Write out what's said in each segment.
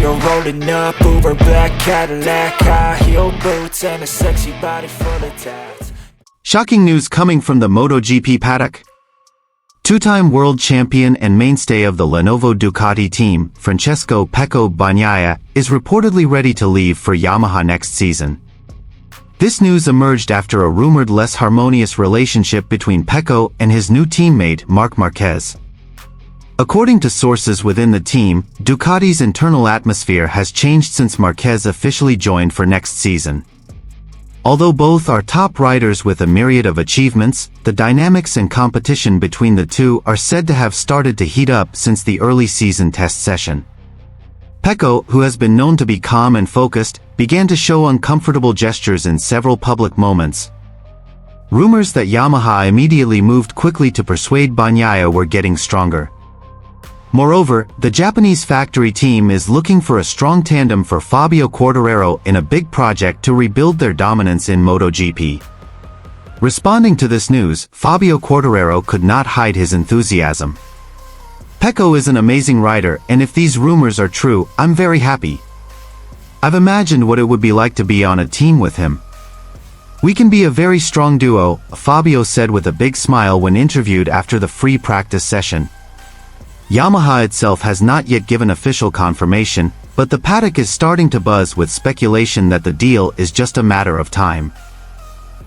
Fabio rolling up, Uber black Cadillac, high heel boots and a sexy body full of tats. Shocking news coming from the Moto GP paddock. Two-time world champion and mainstay of the Lenovo Ducati team, PECCO Bagnaia, is reportedly ready to leave for Yamaha next season. This news emerged after a rumored less harmonious relationship between PECCO and his new teammate Marc Marquez. According to sources within the team, Ducati's internal atmosphere has changed since Marquez officially joined for next season. Although both are top riders with a myriad of achievements, the dynamics and competition between the two are said to have started to heat up since the early season test session. PECCO, who has been known to be calm and focused, began to show uncomfortable gestures in several public moments. Rumors that Yamaha immediately moved quickly to persuade Bagnaia were getting stronger. Moreover, the Japanese factory team is looking for a strong tandem for Fabio in a big project to rebuild their dominance in MotoGP. Responding to this news, Fabio could not hide his enthusiasm. PECCO is an amazing rider, and if these rumors are true, I'm very happy. I've imagined what it would be like to be on a team with him. We can be a very strong duo, Fabio said with a big smile when interviewed after the free practice session. Yamaha itself has not yet given official confirmation, but the paddock is starting to buzz with speculation that the deal is just a matter of time.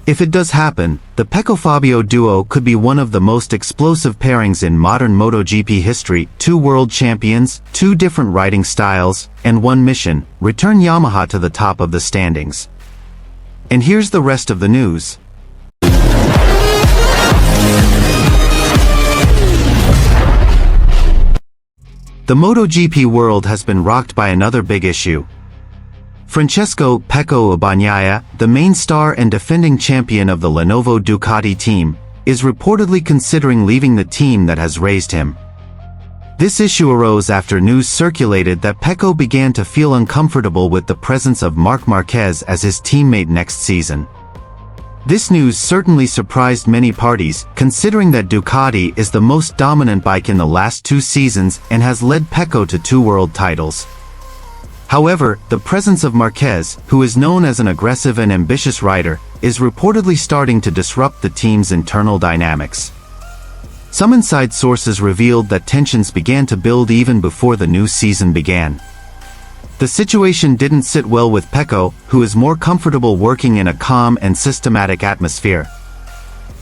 If it does happen, the PECCO-Fabio duo could be one of the most explosive pairings in modern MotoGP history. Two world champions, two different riding styles, and one mission: return Yamaha to the top of the standings. And here's the rest of the news. The MotoGP world has been rocked by another big issue. PECCO Bagnaia, the main star and defending champion of the Lenovo Ducati team, is reportedly considering leaving the team that has raised him. This issue arose after news circulated that PECCO began to feel uncomfortable with the presence of Marc Marquez as his teammate next season. This news certainly surprised many parties, considering that Ducati is the most dominant bike in the last 2 seasons and has led PECCO to 2 world titles. However, the presence of Marquez, who is known as an aggressive and ambitious rider, is reportedly starting to disrupt the team's internal dynamics. Some inside sources revealed that tensions began to build even before the new season began. The situation didn't sit well with PECCO, who is more comfortable working in a calm and systematic atmosphere.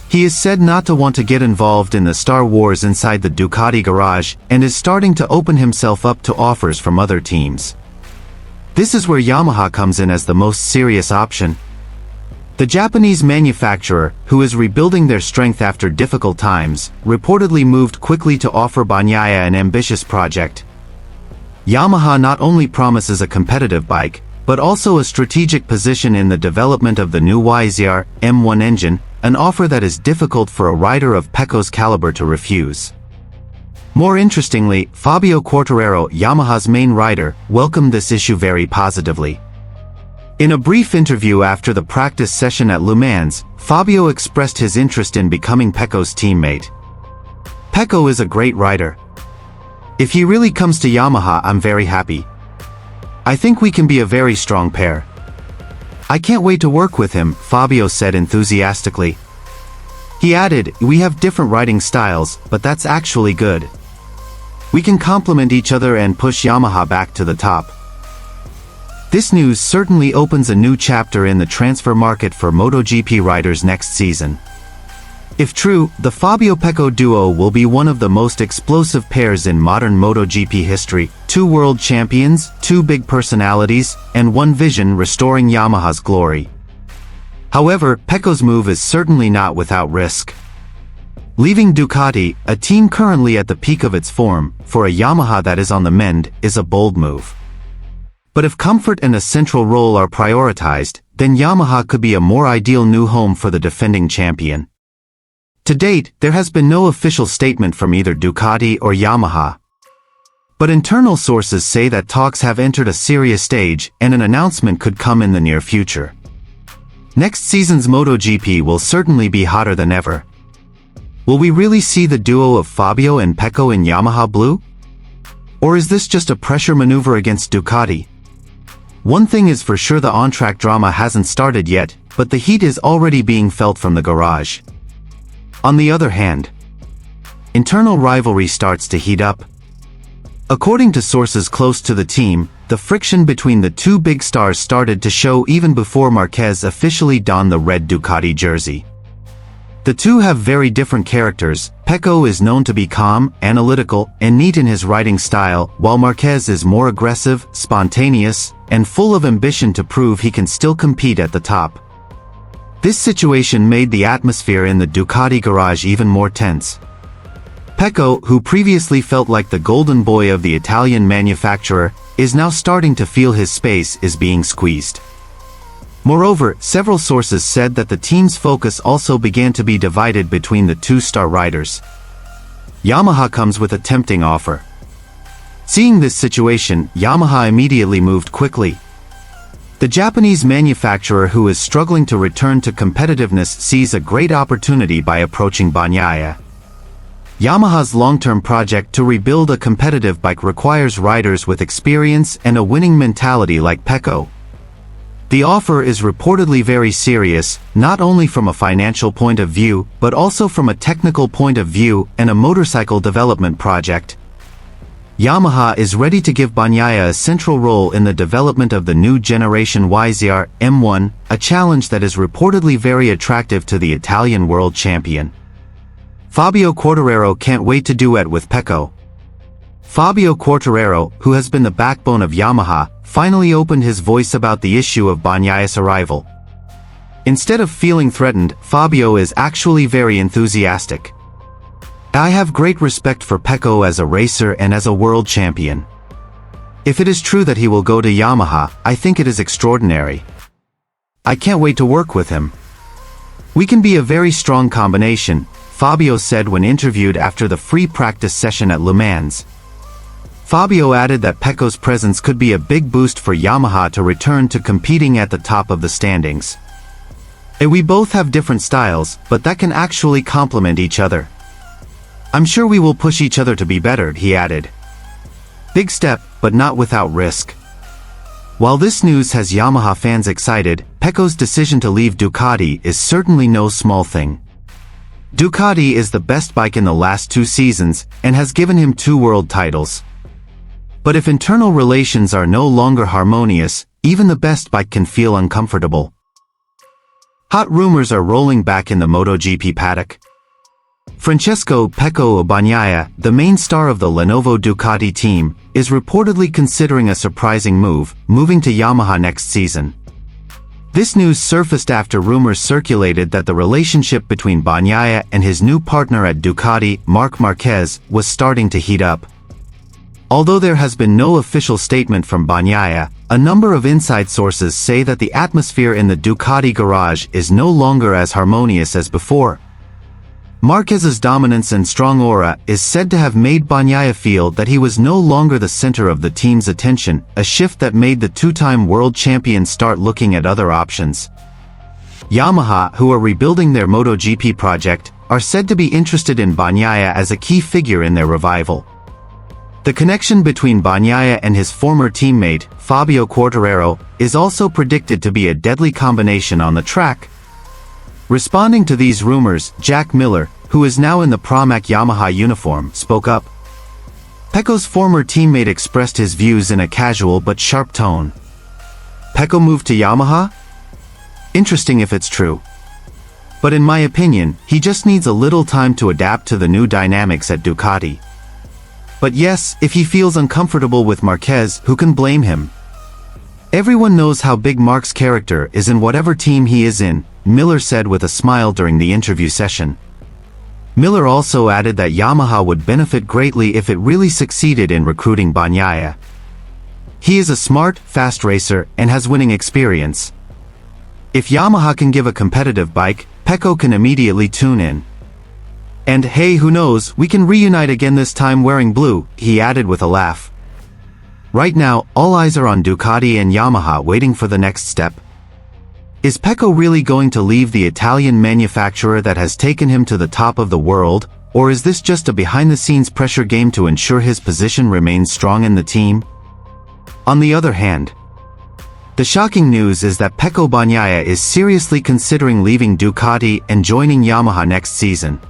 He is said not to want to get involved in the Star Wars inside the Ducati garage, and is starting to open himself up to offers from other teams. This is where Yamaha comes in as the most serious option. The Japanese manufacturer, who is rebuilding their strength after difficult times, reportedly moved quickly to offer Bagnaia an ambitious project. Yamaha not only promises a competitive bike, but also a strategic position in the development of the new YZR M1 engine, an offer that is difficult for a rider of PECCO's caliber to refuse. More interestingly, Fabio Yamaha's main rider, welcomed this issue very positively. In a brief interview after the practice session at Le Mans, Fabio expressed his interest in becoming PECCO's teammate. PECCO is a great rider. If he really comes to Yamaha, I'm very happy. I think we can be a very strong pair. I can't wait to work with him, Fabio said enthusiastically. He added, we have different riding styles, but that's actually good. We can complement each other and push Yamaha back to the top. This news certainly opens a new chapter in the transfer market for MotoGP riders next season. If true, the Fabio-PECCO duo will be one of the most explosive pairs in modern MotoGP history: 2 world champions, 2 big personalities, and 1 vision restoring Yamaha's glory. However, PECCO's move is certainly not without risk. Leaving Ducati, a team currently at the peak of its form, for a Yamaha that is on the mend, is a bold move. But if comfort and a central role are prioritized, then Yamaha could be a more ideal new home for the defending champion. To date, there has been no official statement from either Ducati or Yamaha. But internal sources say that talks have entered a serious stage, and an announcement could come in the near future. Next season's MotoGP will certainly be hotter than ever. Will we really see the duo of Fabio and PECCO in Yamaha blue? Or is this just a pressure maneuver against Ducati? One thing is for sure, the on-track drama hasn't started yet, but the heat is already being felt from the garage. On the other hand, internal rivalry starts to heat up. According to sources close to the team, the friction between the two big stars started to show even before Marquez officially donned the red Ducati jersey. The two have very different characters. PECCO is known to be calm, analytical, and neat in his riding style, while Marquez is more aggressive, spontaneous, and full of ambition to prove he can still compete at the top. This situation made the atmosphere in the Ducati garage even more tense. PECCO, who previously felt like the golden boy of the Italian manufacturer, is now starting to feel his space is being squeezed. Moreover, several sources said that the team's focus also began to be divided between the two star riders. Yamaha comes with a tempting offer. Seeing this situation, Yamaha immediately moved quickly. The Japanese manufacturer, who is struggling to return to competitiveness, sees a great opportunity by approaching Bagnaia. Yamaha's long-term project to rebuild a competitive bike requires riders with experience and a winning mentality like PECCO. The offer is reportedly very serious, not only from a financial point of view, but also from a technical point of view and a motorcycle development project. Yamaha is ready to give Bagnaia a central role in the development of the new generation YZR M1, a challenge that is reportedly very attractive to the Italian world champion. Fabio Quartararo can't wait to duet with PECCO. Fabio Quartararo, who has been the backbone of Yamaha, finally opened his voice about the issue of Bagnaia's arrival. Instead of feeling threatened, Fabio is actually very enthusiastic. I have great respect for PECCO as a racer and as a world champion. If it is true that he will go to Yamaha, I think it is extraordinary. I can't wait to work with him. We can be a very strong combination, Fabio said when interviewed after the free practice session at Le Mans. Fabio added that PECCO's presence could be a big boost for Yamaha to return to competing at the top of the standings. We both have different styles, but that can actually complement each other. I'm sure we will push each other to be better, he added. Big step, but not without risk. While this news has Yamaha fans excited, PECCO's decision to leave Ducati is certainly no small thing. Ducati is the best bike in the last 2 seasons, and has given him 2 world titles. But if internal relations are no longer harmonious, even the best bike can feel uncomfortable. Hot rumors are rolling back in the Moto GP paddock. Francesco "PECCO" Bagnaia, the main star of the Lenovo Ducati team, is reportedly considering a surprising move, moving to Yamaha next season. This news surfaced after rumors circulated that the relationship between Bagnaia and his new partner at Ducati, Marc Marquez, was starting to heat up. Although there has been no official statement from Bagnaia, a number of inside sources say that the atmosphere in the Ducati garage is no longer as harmonious as before. Marquez's dominance and strong aura is said to have made Bagnaia feel that he was no longer the center of the team's attention, a shift that made the 2-time world champion start looking at other options. Yamaha, who are rebuilding their MotoGP project, are said to be interested in Bagnaia as a key figure in their revival. The connection between Bagnaia and his former teammate, Fabio Quartararo, is also predicted to be a deadly combination on the track. Responding to these rumors, Jack Miller, who is now in the Pramac Yamaha uniform, spoke up. PECCO's former teammate expressed his views in a casual but sharp tone. PECCO moved to Yamaha? Interesting if it's true. But in my opinion, he just needs a little time to adapt to the new dynamics at Ducati. But yes, if he feels uncomfortable with Marquez, who can blame him? Everyone knows how big Marc's character is in whatever team he is in, Miller said with a smile during the interview session. Miller also added that Yamaha would benefit greatly if it really succeeded in recruiting Bagnaia. He is a smart, fast racer and has winning experience. If Yamaha can give a competitive bike, PECCO can immediately tune in. And hey, who knows, we can reunite again, this time wearing blue, he added with a laugh. Right now, all eyes are on Ducati and Yamaha waiting for the next step. Is PECCO really going to leave the Italian manufacturer that has taken him to the top of the world, or is this just a behind-the-scenes pressure game to ensure his position remains strong in the team? On the other hand, the shocking news is that PECCO Bagnaia is seriously considering leaving Ducati and joining Yamaha next season.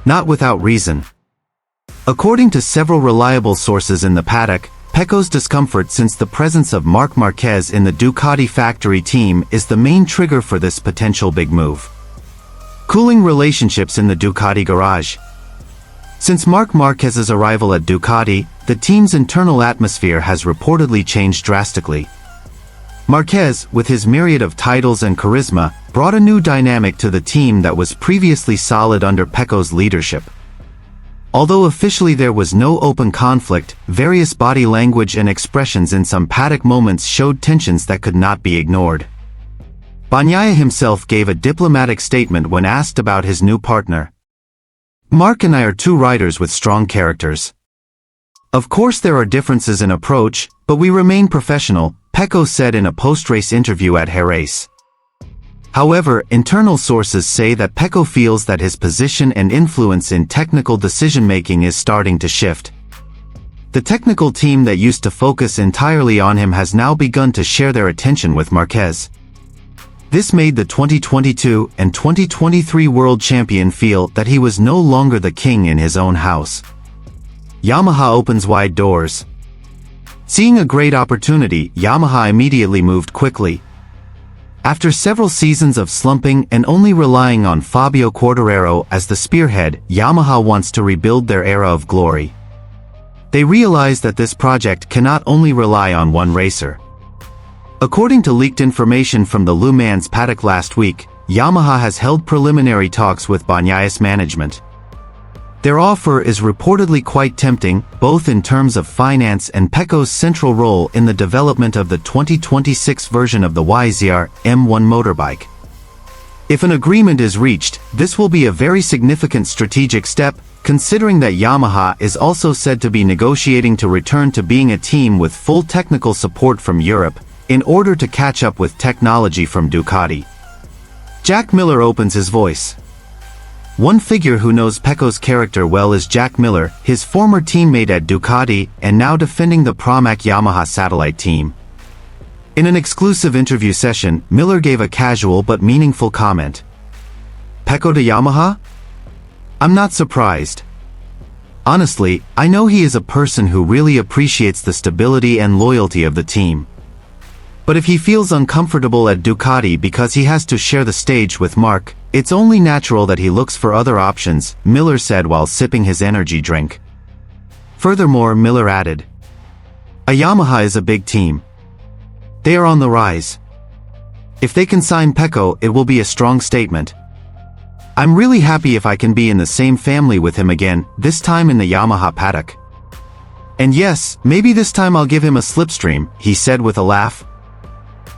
Not without reason. According to several reliable sources in the paddock, PECCO's discomfort since the presence of Marc Marquez in the Ducati factory team is the main trigger for this potential big move. Cooling relationships in the Ducati garage. Since Marc Marquez's arrival at Ducati, the team's internal atmosphere has reportedly changed drastically. Marquez, with his myriad of titles and charisma, brought a new dynamic to the team that was previously solid under PECCO's leadership. Although officially there was no open conflict, various body language and expressions in some paddock moments showed tensions that could not be ignored. Bagnaia himself gave a diplomatic statement when asked about his new partner. "Marc and I are two riders with strong characters. Of course there are differences in approach, but we remain professional," PECCO said in a post-race interview at Jerez. However, internal sources say that PECCO feels that his position and influence in technical decision-making is starting to shift. The technical team that used to focus entirely on him has now begun to share their attention with Marquez. This made the 2022 and 2023 world champion feel that he was no longer the king in his own house. Yamaha opens wide doors. Seeing a great opportunity, Yamaha immediately moved quickly. After several seasons of slumping and only relying on Fabio Quartararo as the spearhead, Yamaha wants to rebuild their era of glory. They realize that this project cannot only rely on one racer. According to leaked information from the Le Mans paddock last week, Yamaha has held preliminary talks with Bagnaia's management. Their offer is reportedly quite tempting, both in terms of finance and PECCO's central role in the development of the 2026 version of the YZR M1 motorbike. If an agreement is reached, this will be a very significant strategic step, considering that Yamaha is also said to be negotiating to return to being a team with full technical support from Europe, in order to catch up with technology from Ducati. Jack Miller opens his voice. One figure who knows PECCO's character well is Jack Miller, his former teammate at Ducati and now defending the Pramac Yamaha satellite team. In an exclusive interview session, Miller gave a casual but meaningful comment. "PECCO to Yamaha? I'm not surprised. Honestly, I know he is a person who really appreciates the stability and loyalty of the team. But if he feels uncomfortable at Ducati because he has to share the stage with Marc, it's only natural that he looks for other options," Miller said while sipping his energy drink. Furthermore, Miller added, "A Yamaha is a big team. They are on the rise. If they can sign PECCO, it will be a strong statement. I'm really happy if I can be in the same family with him again, this time in the Yamaha paddock. And yes, maybe this time I'll give him a slipstream," he said with a laugh.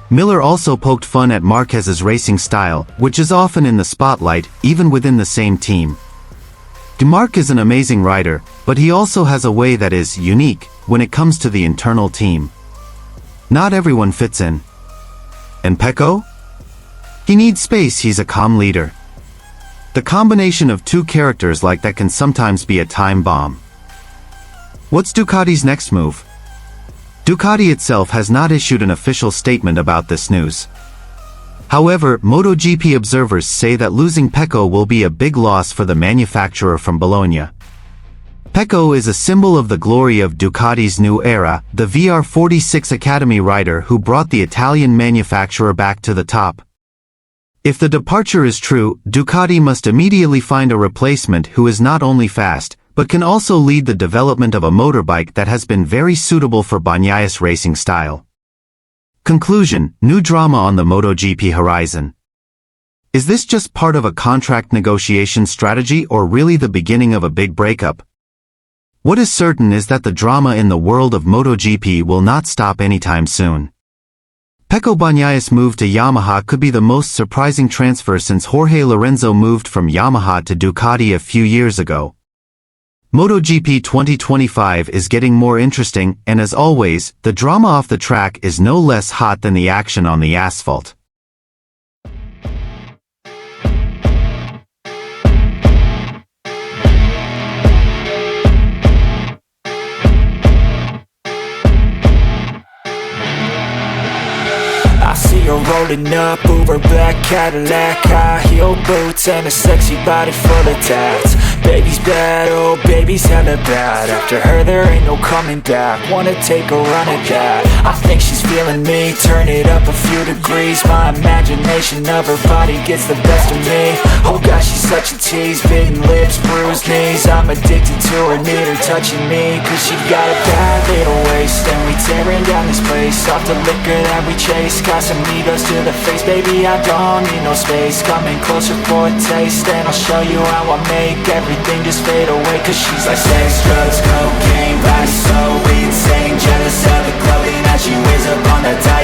Miller also poked fun at Marquez's racing style, which is often in the spotlight, even within the same team. Marc is an amazing rider, but he also has a way that is unique when it comes to the internal team. Not everyone fits in. And PECCO? He needs space. He's a calm leader. The combination of two characters like that can sometimes be a time bomb. What's Ducati's next move? Ducati itself has not issued an official statement about this news. However, MotoGP observers say that losing PECCO will be a big loss for the manufacturer from Bologna. PECCO is a symbol of the glory of Ducati's new era, the VR46 Academy rider who brought the Italian manufacturer back to the top. If the departure is true, Ducati must immediately find a replacement who is not only fast, but can also lead the development of a motorbike that has been very suitable for Bagnaia's racing style. Conclusion: new drama on the MotoGP horizon. Is this just part of a contract negotiation strategy or really the beginning of a big breakup? What is certain is that the drama in the world of MotoGP will not stop anytime soon. PECCO Bagnaia's move to Yamaha could be the most surprising transfer since Jorge Lorenzo moved from Yamaha to Ducati a few years ago. MotoGP 2025 is getting more interesting, and as always, the drama off the track is no less hot than the action on the asphalt. her rolling up, Uber black Cadillac, high heel boots and a sexy body full of tats. Baby's bad, oh baby's hella bad. After her there ain't no coming back. Wanna take a run at that. I think she's feeling me, turn it up a few degrees. My imagination of her body gets the best of me. Oh gosh, she's such a tease, bitten lips, bruised knees. I'm addicted to her, need her touching me, cause she got a bad little waist. And we tearing down this place, off the liquor that we chase. Casamigos to the face, baby I don't need no space. Coming closer for a taste, and I'll show you how I make everything just fade away. Cause she's like sex, drugs, cocaine, body so insane. Jealous of the clothing that she wears up on that time.